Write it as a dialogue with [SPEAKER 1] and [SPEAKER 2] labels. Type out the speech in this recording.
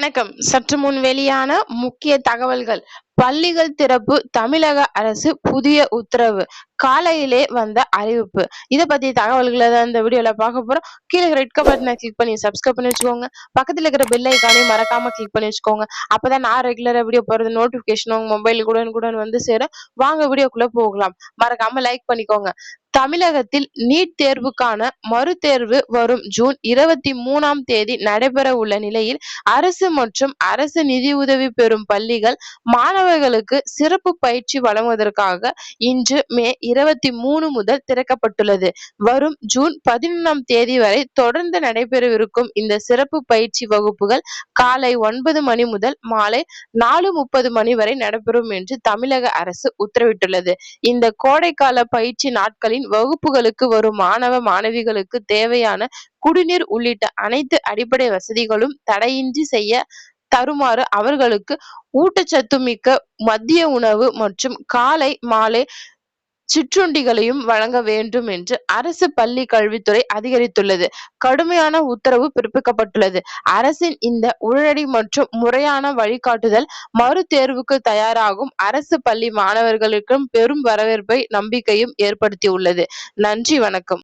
[SPEAKER 1] வணக்கம். சற்று முன் வெளியான முக்கிய தகவல்கள். பள்ளிகள் திறப்பு தமிழக அரசு புதிய உத்தரவு. காலையிலே வந்த அறிவிப்பு. இத பத்திய தகவல்கள தான் இந்த வீடியோல பார்க்க போறோம். கீழ ரெட் பட்டன கிளிக் பண்ணி சப்ஸ்கிரைப் பண்ணி வச்சுக்கோங்க. பக்கத்துல இருக்கிற பெல் ஐகானையும் மறக்காம கிளிக் பண்ணி வச்சுக்கோங்க. அப்பதான் நான் ரெகுலரா வீடியோ போடுறது நோட்டிபிகேஷன் உங்க மொபைலுக்கு உடனுக்குடன் வந்து சேரும். வாங்க வீடியோக்குள்ள போகலாம். மறக்காம லைக் பண்ணிக்கோங்க. தமிழகத்தில் நீட் தேர்வுக்கான மறுதேர்வு வரும் ஜூன் 23ஆம் தேதி நடைபெற உள்ள நிலையில் அரசு மற்றும் அரசு நிதியுதவி பெறும் பள்ளிகள் மாணவர்களுக்கு சிறப்பு பயிற்சி வழங்குவதற்காக இன்று மே 23 முதல் திறக்கப்பட்டுள்ளது. வரும் ஜூன் 11ஆம் தேதி வரை தொடர்ந்து நடைபெறவிருக்கும் இந்த சிறப்பு பயிற்சி வகுப்புகள் காலை 9 மணி முதல் மாலை 4:30 மணி வரை நடைபெறும் என்று தமிழக அரசு உத்தரவிட்டுள்ளது. இந்த கோடைக்கால பயிற்சி நாட்களில் வகுப்புகளுக்கு வரும் மாணவ மாணவிகளுக்கு தேவையான குடிநீர் உள்ளிட்ட அனைத்து அடிப்படை வசதிகளும் தடையின்றி செய்ய தருமாறு அவர்களுக்கு ஊட்டச்சத்து மிக்க மதிய உணவு மற்றும் காலை மாலை சிற்றுண்டிகளையும் வழங்க வேண்டும் என்று அரசு பள்ளி கல்வித்துறை அதிகரித்துள்ளது. கடுமையான உத்தரவு பிறப்பிக்கப்பட்டுள்ளது. அரசின் இந்த உடனடி மற்றும் முறையான வழிகாட்டுதல் மறு தேர்வுக்கு தயாராகும் அரசு பள்ளி மாணவர்களுக்கும் பெரும் வரவேற்பை நம்பிக்கையும் ஏற்படுத்தியுள்ளது. நன்றி, வணக்கம்.